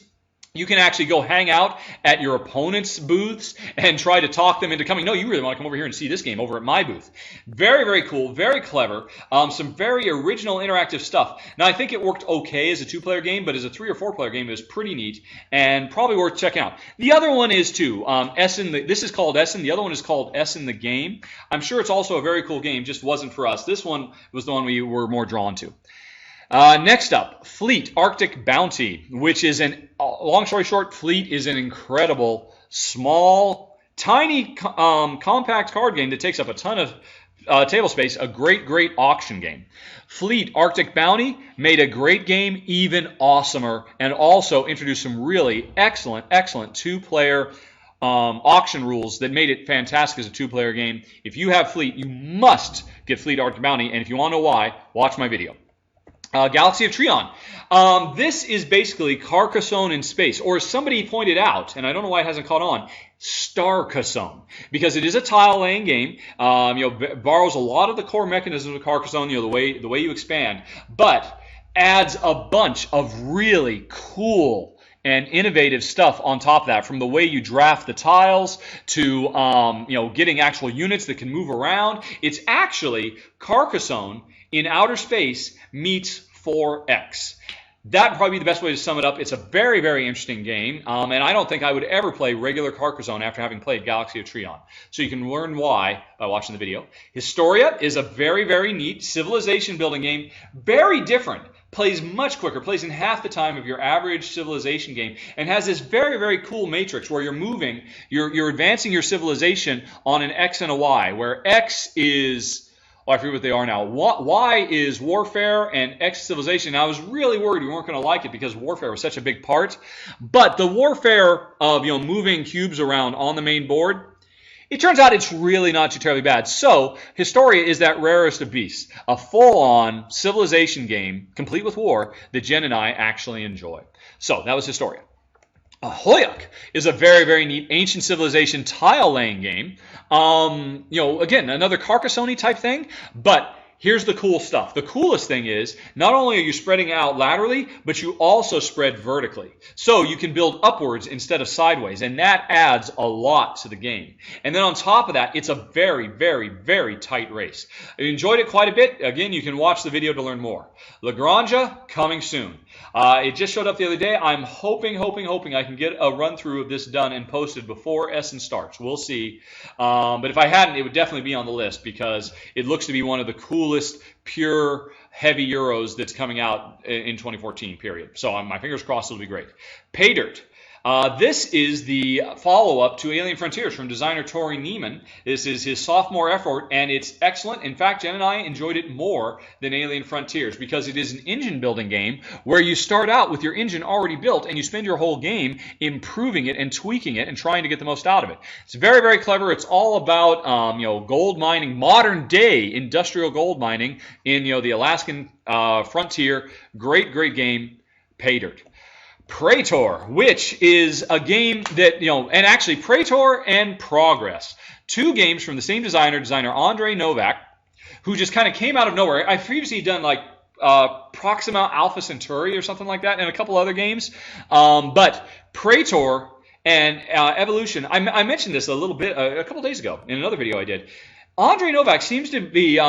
You can actually go hang out at your opponent's booths and try to talk them into coming. No, you really want to come over here and see this game over at my booth. Very, very cool, very clever. Some very original interactive stuff. Now, I think it worked okay as a 2-player game, but as a 3 or 4-player game, it was pretty neat and probably worth checking out. The other one is too, Essen. This is called Essen. The other one is called Essen the Game. I'm sure it's also a very cool game, just wasn't for us. This one was the one we were more drawn to. Next up, Fleet Arctic Bounty, which is long story short, Fleet is an incredible, small, tiny, compact card game that takes up a ton of table space, a great, great auction game. Fleet Arctic Bounty made a great game even awesomer and also introduced some really excellent, excellent 2-player auction rules that made it fantastic as a 2-player game. If you have Fleet, you must get Fleet Arctic Bounty, and if you want to know why, watch my video. Galaxy of Trion. This is basically Carcassonne in space, or as somebody pointed out, and I don't know why it hasn't caught on, Starcassonne, because it is a tile-laying game. Borrows a lot of the core mechanisms of Carcassonne, the way you expand, but adds a bunch of really cool and innovative stuff on top of that, from the way you draft the tiles to getting actual units that can move around. It's actually Carcassonne in outer space meets 4X. That'd probably be the best way to sum it up. It's a very, very interesting game, and I don't think I would ever play regular Carcassonne after having played Galaxy of Trion. So you can learn why by watching the video. Historia is a very, very neat civilization building game. Very different. Plays much quicker, plays in half the time of your average civilization game, and has this very, very cool matrix where you're moving, you're advancing your civilization on an X and a Y, where X is... I forget what they are now. Y is warfare and X civilization. Now, I was really worried we weren't going to like it because warfare was such a big part. But the warfare of moving cubes around on the main board, it turns out it's really not too terribly bad. So Historia is that rarest of beasts, a full-on civilization game, complete with war, that Jen and I actually enjoy. So that was Historia. Hoyuk is a very, very neat ancient civilization tile-laying game. Again, another Carcassonne type thing, but here's the cool stuff. The coolest thing is, not only are you spreading out laterally, but you also spread vertically. So you can build upwards instead of sideways, and that adds a lot to the game. And then on top of that, it's a very, very, very tight race. I enjoyed it quite a bit. Again, you can watch the video to learn more. Lagrange, coming soon. It just showed up the other day. I'm hoping I can get a run-through of this done and posted before Essen starts. We'll see. But if I hadn't, it would definitely be on the list because it looks to be one of the coolest, pure, heavy Euros that's coming out in 2014, period. So my fingers crossed it'll be great. Pay Dirt. This is the follow-up to Alien Frontiers from designer Tori Neiman. This is his sophomore effort, and it's excellent. In fact, Jen and I enjoyed it more than Alien Frontiers because it is an engine-building game where you start out with your engine already built, and you spend your whole game improving it and tweaking it and trying to get the most out of it. It's very, very clever. It's all about gold mining, modern-day industrial gold mining in the Alaskan frontier. Great, great game. Pay Dirt. Praetor, which is a game that, and actually Praetor and Progress, 2 games from the same designer Andre Novak, who just kind of came out of nowhere. I've previously done like Proxima Alpha Centauri or something like that and a couple other games. But Praetor and Evolution, I mentioned this a little bit a couple days ago in another video I did. Andre Novak seems to be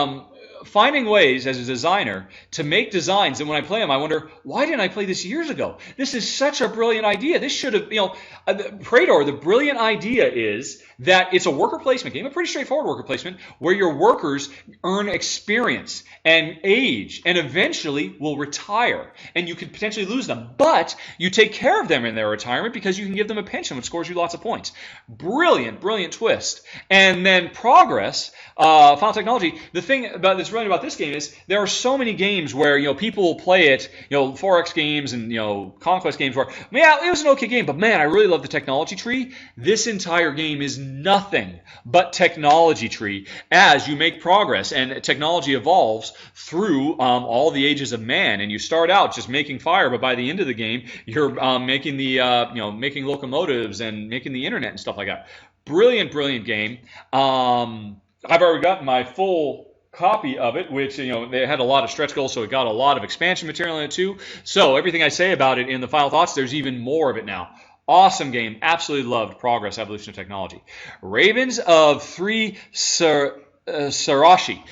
finding ways as a designer to make designs that when I play them, I wonder, why didn't I play this years ago? This is such a brilliant idea. This should have, Praetor, the brilliant idea is that it's a worker placement game, a pretty straightforward worker placement, where your workers earn experience and age and eventually will retire. And you could potentially lose them. But you take care of them in their retirement because you can give them a pension, which scores you lots of points. Brilliant, brilliant twist. And then Progress, Final Technology, the thing that's brilliant about this game is there are so many games where people will play it, 4X games and Conquest games where, yeah, it was an okay game, but man, I really love the technology tree. This entire game is nothing but technology tree as you make progress and technology evolves through all the ages of man. And you start out just making fire, but by the end of the game, you're making the making locomotives and making the internet and stuff like that. Brilliant, brilliant game. I've already gotten my full copy of it, which, they had a lot of stretch goals, so it got a lot of expansion material in it too. So everything I say about it in the final thoughts, there's even more of it now. Awesome game. Absolutely loved Progress, Evolution of Technology. Ravens of 3 Sarashi.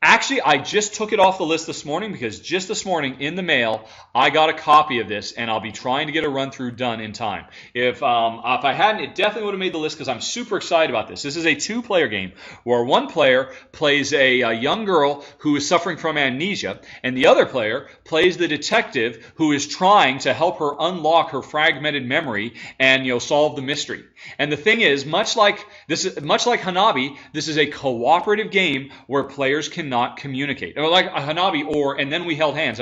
Actually, I just took it off the list this morning because just this morning in the mail, I got a copy of this, and I'll be trying to get a run-through done in time. If I hadn't, it definitely would have made the list because I'm super excited about this. This is a 2-player game where one player plays a young girl who is suffering from amnesia, and the other player plays the detective who is trying to help her unlock her fragmented memory and solve the mystery. And the thing is, much like Hanabi, this is a cooperative game where players cannot communicate. Or like a Hanabi or And Then We Held Hands.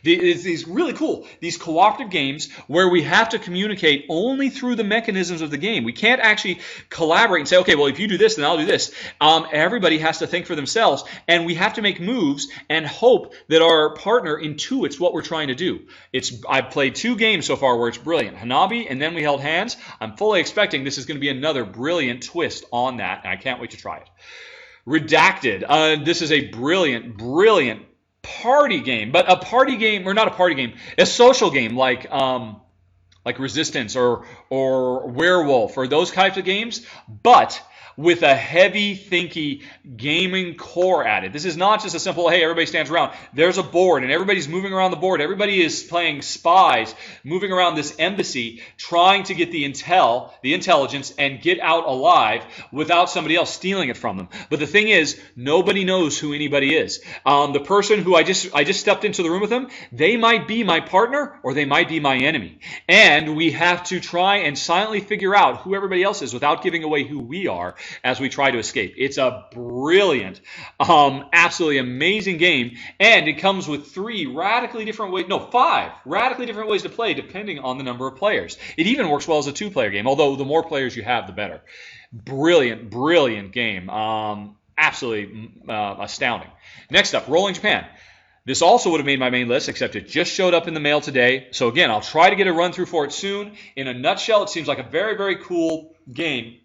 These really cool, these cooperative games where we have to communicate only through the mechanisms of the game. We can't actually collaborate and say, okay, well, if you do this, then I'll do this. Everybody has to think for themselves, and we have to make moves and hope that our partner intuits what we're trying to do. I've played 2 games so far where it's brilliant. Hanabi and Then We Held Hands. I'm fully expecting this is going to be another brilliant twist on that, and I can't wait to try it. Redacted. This is a brilliant, brilliant party game, but a party game, or not a party game, a social game like Resistance or Werewolf or those types of games, but with a heavy thinky gaming core added. This is not just a simple, hey, everybody stands around. There's a board, and everybody's moving around the board. Everybody is playing spies, moving around this embassy, trying to get the intelligence, and get out alive without somebody else stealing it from them. But the thing is, nobody knows who anybody is. The person who I just stepped into the room with them, they might be my partner, or they might be my enemy. And we have to try and silently figure out who everybody else is without giving away who we are as we try to escape. It's a brilliant, absolutely amazing game, and it comes with 5 radically different ways to play depending on the number of players. It even works well as a 2-player game, although the more players you have, the better. Brilliant, brilliant game. Absolutely astounding. Next up, Rolling Japan. This also would have made my main list, except it just showed up in the mail today. So again, I'll try to get a run through for it soon. In a nutshell, it seems like a very, very cool game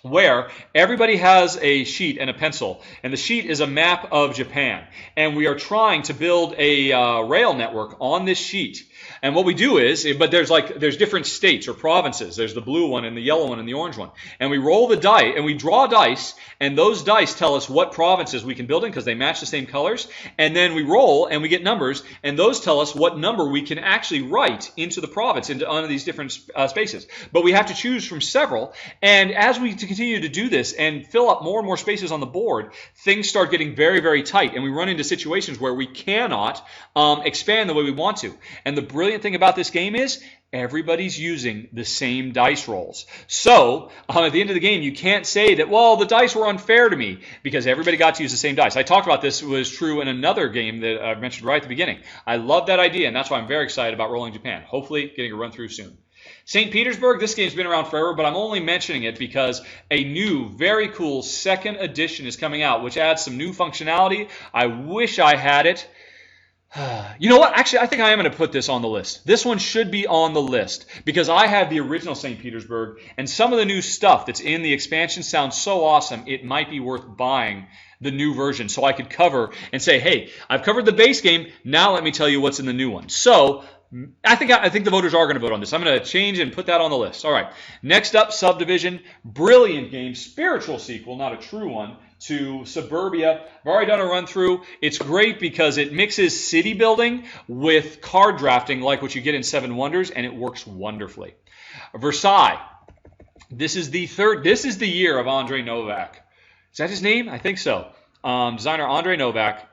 where everybody has a sheet and a pencil, and the sheet is a map of Japan. And we are trying to build a rail network on this sheet. And what we do is, but there's different states or provinces. There's the blue one and the yellow one and the orange one. And we roll the dice, and we draw dice, and those dice tell us what provinces we can build in because they match the same colors. And then we roll, and we get numbers, and those tell us what number we can actually write into the province, onto these different spaces. But we have to choose from several, and as we continue to do this and fill up more and more spaces on the board, things start getting very, very tight, and we run into situations where we cannot expand the way we want to. And the brilliant thing about this game is everybody's using the same dice rolls. So at the end of the game, you can't say that, well, the dice were unfair to me, because everybody got to use the same dice. I talked about this was true in another game that I mentioned right at the beginning. I love that idea, and that's why I'm very excited about Rolling Japan. Hopefully getting a run through soon. St. Petersburg, this game's been around forever, but I'm only mentioning it because a new, very cool 2nd edition is coming out, which adds some new functionality. I wish I had it. You know what? Actually, I think I am going to put this on the list. This one should be on the list because I have the original St. Petersburg, and some of the new stuff that's in the expansion sounds so awesome, it might be worth buying the new version so I could cover and say, hey, I've covered the base game, now let me tell you what's in the new one. So I think the voters are going to vote on this. I'm going to change and put that on the list. All right. Next up, Subdivision. Brilliant game. Spiritual sequel, not a true one, to Suburbia. I've already done a run through. It's great because it mixes city building with card drafting like what you get in Seven Wonders, and it works wonderfully. Versailles. This is the year of Andre Novak. Is that his name? I think so. Designer Andre Novak.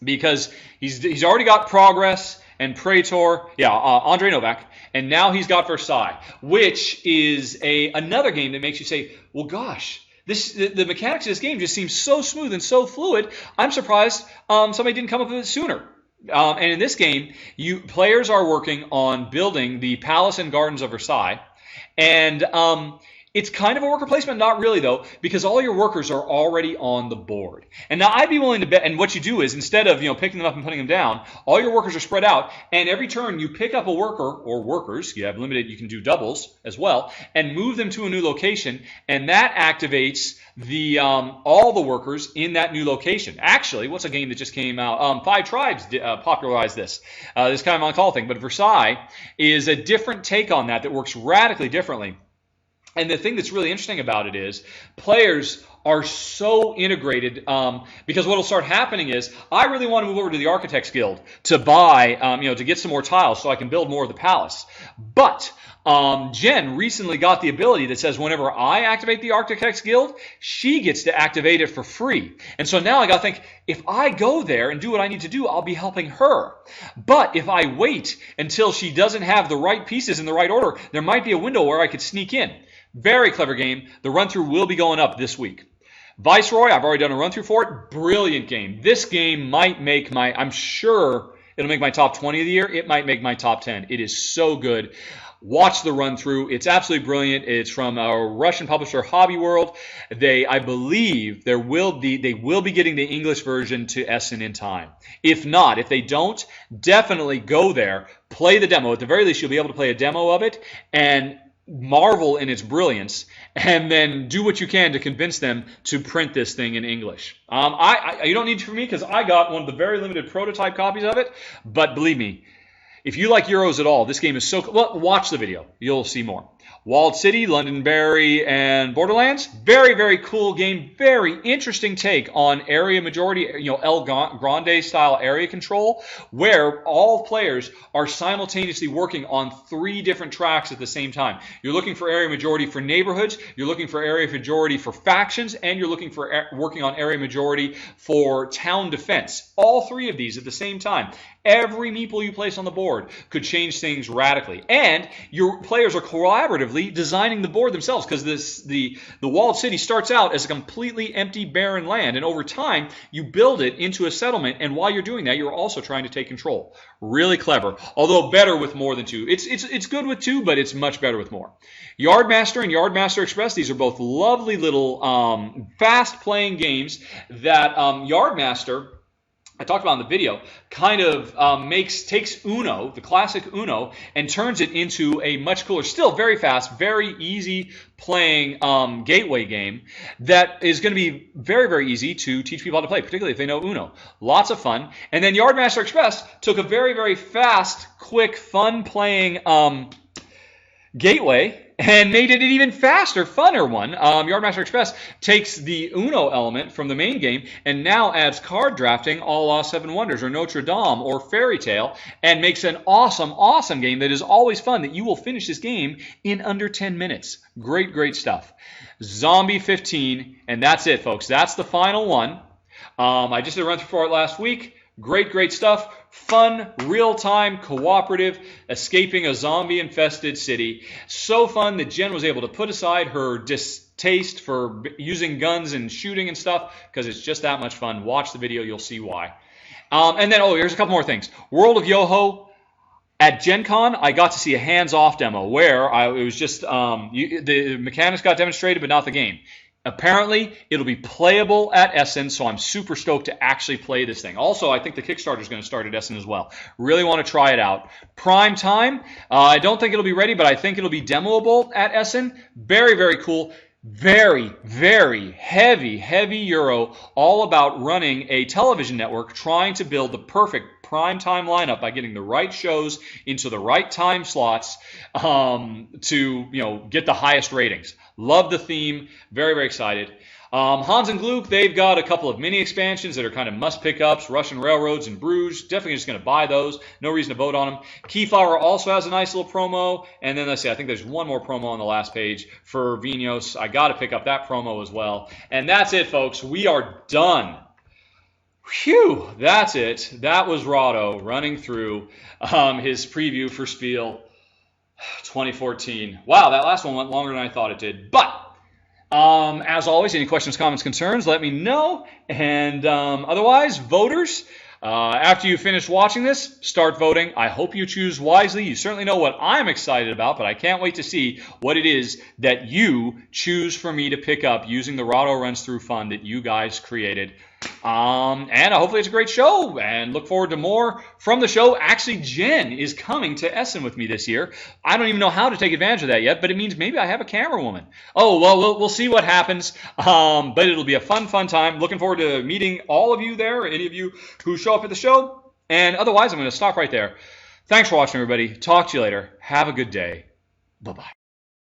Because he's already got Progress and Praetor, Andre Novak, and now he's got Versailles, which is another game that makes you say, well, gosh, the mechanics of this game just seem so smooth and so fluid. I'm surprised somebody didn't come up with it sooner. And in this game, players are working on building the palace and gardens of Versailles, and It's kind of a worker placement, not really though, because all your workers are already on the board. And now I'd be willing to bet, and what you do is instead of picking them up and putting them down, all your workers are spread out, and every turn you pick up a worker or workers, you have limited, you can do doubles as well, and move them to a new location, and that activates the all the workers in that new location. Actually, what's a game that just came out? Five Tribes popularized this. This kind of on-call thing, but Versailles is a different take on that works radically differently. And the thing that's really interesting about it is players are so integrated because what will start happening is I really want to move over to the Architects Guild to buy, to get some more tiles so I can build more of the palace. But Jen recently got the ability that says whenever I activate the Architects Guild, she gets to activate it for free. And so now I got to think, if I go there and do what I need to do, I'll be helping her. But if I wait until she doesn't have the right pieces in the right order, there might be a window where I could sneak in. Very clever game. The run-through will be going up this week. Viceroy, I've already done a run-through for it. Brilliant game. This game might make I'm sure it'll make my top 20 of the year. It might make my top 10. It is so good. Watch the run-through. It's absolutely brilliant. It's from our Russian publisher, Hobby World. I believe they will be getting the English version to Essen in time. If not, if they don't, definitely go there, play the demo. At the very least, you'll be able to play a demo of it and marvel in its brilliance, and then do what you can to convince them to print this thing in English. You don't need to for me because I got one of the very limited prototype copies of it, but believe me, if you like Euros at all, this game is so cool. Well, watch the video. You'll see more. Walled City, Londonderry, and Borderlands. Very, very cool game. Very interesting take on area majority, El Grande style area control, where all players are simultaneously working on 3 different tracks at the same time. You're looking for area majority for neighborhoods, you're looking for area majority for factions, and you're looking for working on area majority for town defense. All 3 of these at the same time. Every meeple you place on the board could change things radically. And your players are collaboratively designing the board themselves, because the walled city starts out as a completely empty, barren land. And over time, you build it into a settlement. And while you're doing that, you're also trying to take control. Really clever. Although better with more than 2. It's good with 2, but it's much better with more. Yardmaster and Yardmaster Express, these are both lovely little fast-playing games that Yardmaster, I talked about in the video, kind of takes Uno, the classic Uno, and turns it into a much cooler, still very fast, very easy playing gateway game that is going to be very, very easy to teach people how to play, particularly if they know Uno. Lots of fun. And then Yardmaster Express took a very, very fast, quick, fun playing gateway and made it an even faster, funner one. Yardmaster Express takes the Uno element from the main game and now adds card drafting a la Seven Wonders or Notre Dame or Fairy Tale, and makes an awesome, awesome game that is always fun, that you will finish this game in under 10 minutes. Great, great stuff. Zombie 15, and that's it, folks. That's the final one. I just did a run-through for it last week. Great, great stuff. Fun, real-time, cooperative, escaping a zombie-infested city. So fun that Jen was able to put aside her distaste for using guns and shooting and stuff, because it's just that much fun. Watch the video, you'll see why. And then, here's a couple more things. World of Yoho. At Gen Con, I got to see a hands-off demo where it was just the mechanics got demonstrated, but not the game. Apparently, it'll be playable at Essen, so I'm super stoked to actually play this thing. Also, I think the Kickstarter is going to start at Essen as well. Really want to try it out. Prime time, I don't think it'll be ready, but I think it'll be demoable at Essen. Very, very cool. Very, very heavy, heavy Euro, all about running a television network, trying to build the perfect primetime lineup by getting the right shows into the right time slots to get the highest ratings. Love the theme. Very, very excited. Hans and Gluck, they've got a couple of mini expansions that are kind of must pickups. Russian Railroads and Bruges. Definitely just going to buy those. No reason to vote on them. Keyflower also has a nice little promo. And then let's see, I think there's one more promo on the last page for Vinos. I got to pick up that promo as well. And that's it, folks. We are done. Phew, that's it. That was Rahdo running through his preview for Spiel 2014. Wow, that last one went longer than I thought it did. But as always, any questions, comments, concerns, let me know. And otherwise, voters, After you finish watching this, start voting. I hope you choose wisely. You certainly know what I'm excited about, but I can't wait to see what it is that you choose for me to pick up using the Rahdo Runs Through Fund that you guys created. And hopefully it's a great show, and look forward to more from the show. Actually, Jen is coming to Essen with me this year. I don't even know how to take advantage of that yet, but it means maybe I have a camera woman. Oh, well, we'll see what happens, but it'll be a fun time. Looking forward to meeting all of you there, any of you who show up at the show, and otherwise I'm going to stop right there. Thanks for watching, everybody. Talk to you later. Have a good day. Bye-bye.